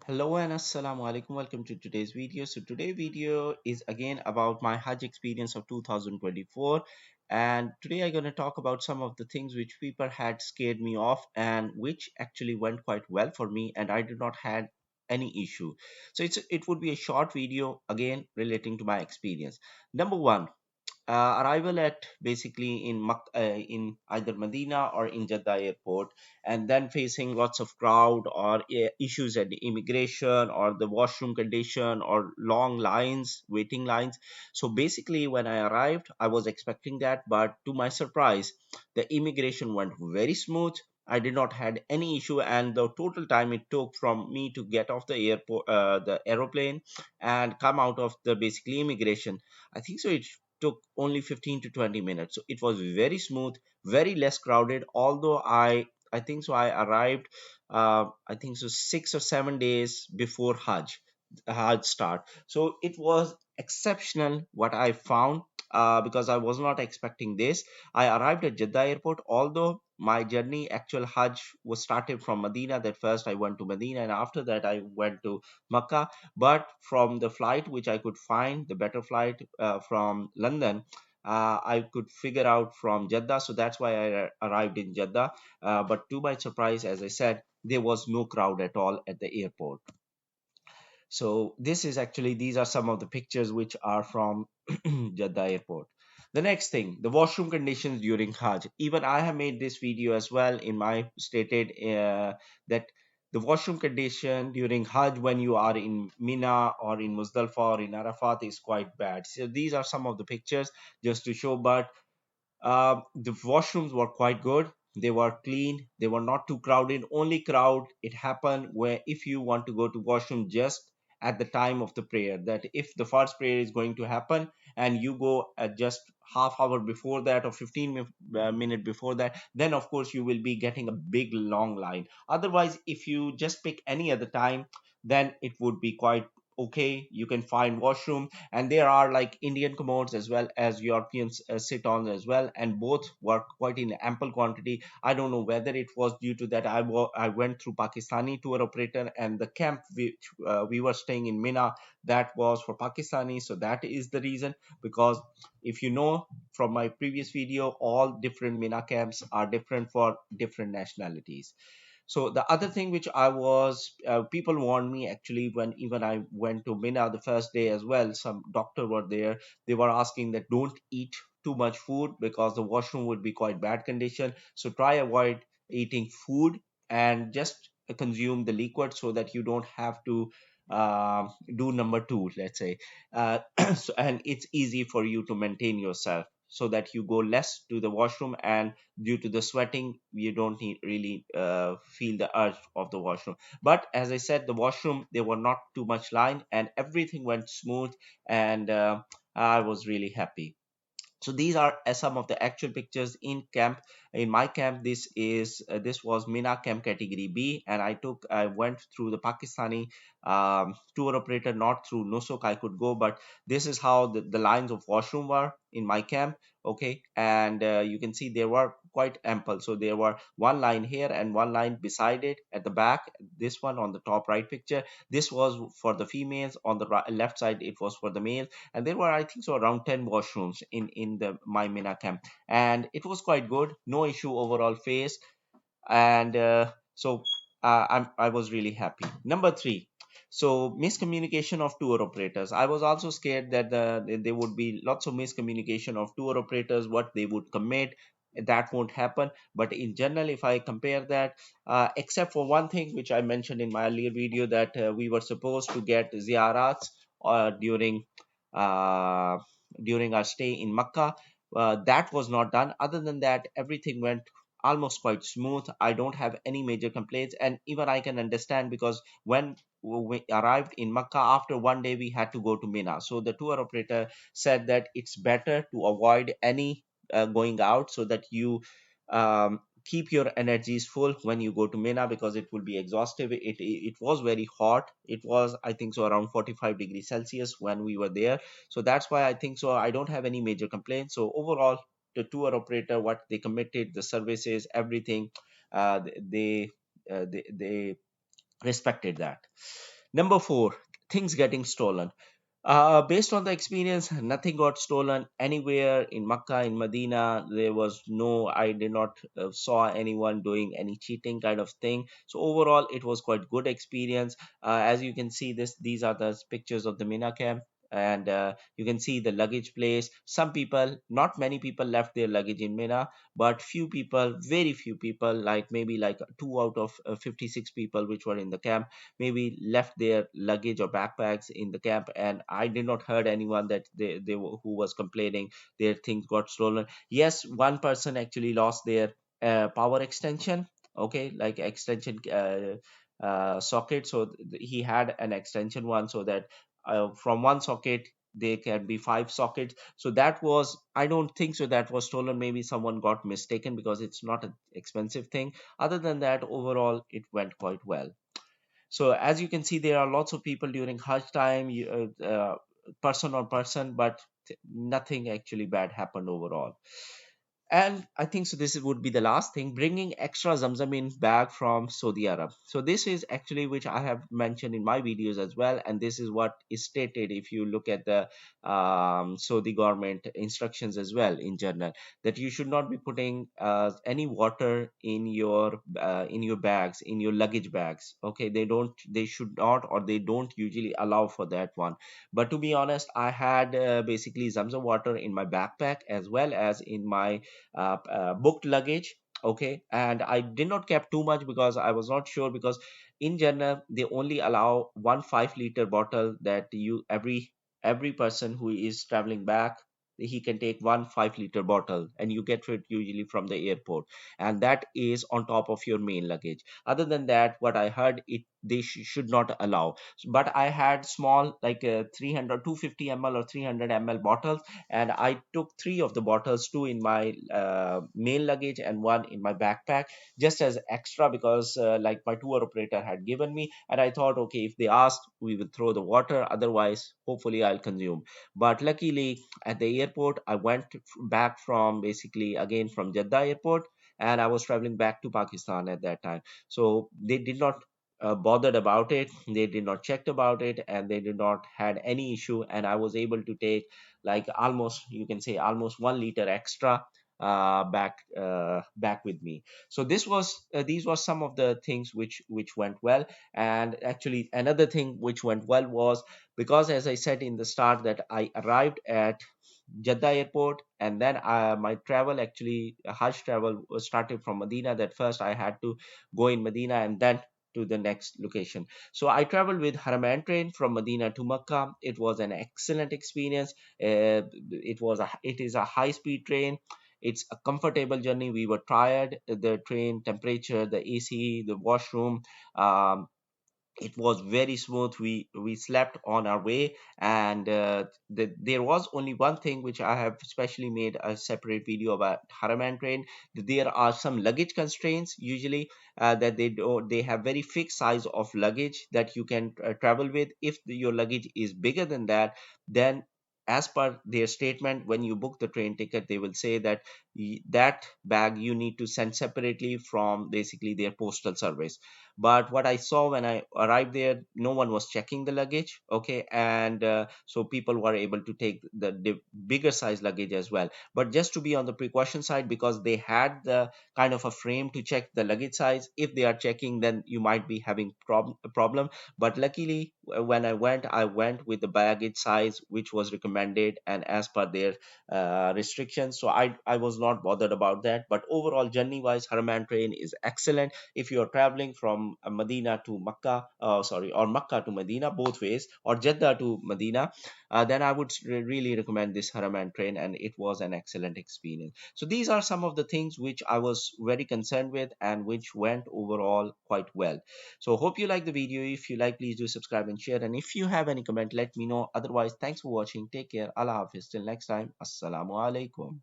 Hello and assalamu alaikum. Welcome to today's video. So today's video is again about my Hajj experience of 2024, and today I'm going to talk about some of the things which people had scared me off and which actually went quite well for me, and I did not had any issue. So it would be a short video again relating to my experience. Number one, arrival at basically in either Medina or in Jeddah airport, and then facing lots of crowd or issues at the immigration or the washroom condition or long lines, waiting lines. So basically, when I arrived, I was expecting that, but to my surprise, the immigration went very smooth. I did not had any issue, and the total time it took from me to get off the airport, the aeroplane, and come out of the basically immigration, I think so it took only 15 to 20 minutes. So it was very smooth, very less crowded. Although I think so I arrived I think so 6 or 7 days before Hajj start. So it was exceptional what I found, because I was not expecting this. I arrived at Jeddah airport, although my journey actual Hajj was started from Medina. That first I went to Medina, and after that I went to Makkah. But from the flight which I could find, the better flight from London, I could figure out from Jeddah. So that's why I arrived in Jeddah. But to my surprise, as I said, there was no crowd at all at the airport. So this is actually, these are some of the pictures which are from Jeddah airport. The next thing, the washroom conditions during Hajj. Even I have made this video as well in my stated that the washroom condition during Hajj when you are in Mina or in Muzdalifah or in Arafat is quite bad. So these are some of the pictures just to show, but the washrooms were quite good. They were clean. They were not too crowded. Only crowd it happened where if you want to go to washroom just at the time of the prayer. That if the first prayer is going to happen and you go at just half hour before that or 15 minute before that, then of course you will be getting a big long line. Otherwise, if you just pick any other time, then it would be quite okay. You can find washroom, and there are like Indian commodes as well as European sit-ons as well, and both were quite in ample quantity. I don't know whether it was due to that I went through Pakistani tour operator, and the camp which we were staying in Mina, that was for Pakistani, so that is the reason. Because if you know from my previous video, all different Mina camps are different for different nationalities. So the other thing which I was, people warned me actually when even I went to Mina the first day as well. Some doctor were there. They were asking that don't eat too much food because the washroom would be quite bad condition. So try avoid eating food and just consume the liquid so that you don't have to do number two, let's say. So, and it's easy for you to maintain yourself so that you go less to the washroom, and due to the sweating you don't need really feel the urge of the washroom. But as I said, the washroom, there were not too much line and everything went smooth, and I was really happy. So these are some of the actual pictures in camp. In my camp, this was Mina camp category B, and I went through the Pakistani tour operator, not through Nusuk I could go, but this is how the lines of washroom were in my camp. Okay, and you can see they were quite ample. So there were one line here and one line beside it at the back. This one on the top right picture, this was for the females. On the left side it was for the male, and there were, I think so, around 10 washrooms in the my Mina camp, and it was quite good. No issue overall faced, and I was really happy. Number three, so miscommunication of tour operators. I was also scared that there would be lots of miscommunication of tour operators, what they would commit. That won't happen. But in general, if I compare that, except for one thing which I mentioned in my earlier video, that we were supposed to get ziyarats uh, during our stay in Makkah. That was not done. Other than that, everything went almost quite smooth. I don't have any major complaints, and even I can understand because when we arrived in Makkah, after one day we had to go to Mina. So the tour operator said that it's better to avoid any going out so that you keep your energies full when you go to Mina, because it will be exhaustive. It was very hot. It was, I think so, around 45 degrees Celsius when we were there. So that's why I think so I don't have any major complaints. So overall, the tour operator, what they committed, the services, everything, they respected that. Number four, things getting stolen. Based on the experience, nothing got stolen anywhere in Makkah, in Medina. There was no, I did not saw anyone doing any cheating kind of thing. So overall, it was quite good experience. As you can see, these are the pictures of the Mina camp. And you can see the luggage place. Some people, not many people left their luggage in Mina, but few people, very few people, like maybe like 2 out of 56 people which were in the camp, maybe left their luggage or backpacks in the camp. And I did not heard anyone that who was complaining their things got stolen. Yes, one person actually lost their power extension, okay, like extension socket. So he had an extension one, so that from one socket there can be five sockets. So that was, I don't think so that was stolen. Maybe someone got mistaken because it's not an expensive thing. Other than that, overall it went quite well. So as you can see, there are lots of people during Hajj time, person on person, but nothing actually bad happened overall. And I think so. This would be the last thing: bringing extra Zamzam in bag from Saudi Arab. So this is actually which I have mentioned in my videos as well, and this is what is stated if you look at the Saudi government instructions as well in general, that you should not be putting any water in your bags, in your luggage bags. Okay, they should not, or they don't usually allow for that one. But to be honest, I had basically Zamzam water in my backpack as well as in my booked luggage. Okay, and I did not kept too much because I was not sure, because in general they only allow 1 5 liter bottle, that you every person who is traveling back, he can take 1 5 liter bottle, and you get it usually from the airport, and that is on top of your main luggage. Other than that, what I heard, it they should not allow. But I had small, like 300 250 ml or 300 ml bottles, and I took three of the bottles, two in my main luggage and one in my backpack, just as extra, because like my tour operator had given me, and I thought, okay, if they asked, we will throw the water. Otherwise, hopefully, I'll consume. But luckily, at the airport, I went back from basically again from Jeddah airport, and I was traveling back to Pakistan at that time. So they did not bothered about it, they did not checked about it, and they did not had any issue, and I was able to take, like, almost, you can say, almost 1 liter extra back with me. So these were some of the things which went well. And actually another thing which went well was, because as I said in the start, that I arrived at Jeddah airport, and then my travel, actually Hajj travel, was started from Medina. That first I had to go in Medina and then to the next location. So I traveled with Haramain train from Medina to Makkah. It was an excellent experience. It is a high speed train. It's a comfortable journey. We were tired. The train temperature, the AC, the washroom, um, it was very smooth. We slept on our way. And there was only one thing which I have specially made a separate video about Haraman train. There are some luggage constraints usually, that they have very fixed size of luggage that you can travel with. If your luggage is bigger than that, then as per their statement, when you book the train ticket, they will say that that bag you need to send separately from basically their postal service. But what I saw when I arrived there, no one was checking the luggage. Okay, and so people were able to take the bigger size luggage as well. But just to be on the precaution side, because they had the kind of a frame to check the luggage size, if they are checking, then you might be having a problem. But luckily, when I went with the baggage size which was recommended and as per their restrictions. So I was not bothered about that. But overall, journey wise, Harman train is excellent. If you are traveling from Medina to Makkah, sorry, or Makkah to Medina, both ways, or Jeddah to Medina, then I would really recommend this Haraman train, and it was an excellent experience. So these are some of the things which I was very concerned with and which went overall quite well. So hope you like the video. If you like, please do subscribe and share. And if you have any comment, let me know. Otherwise, thanks for watching. Take care. Allah Hafiz. Till next time. Assalamu alaikum.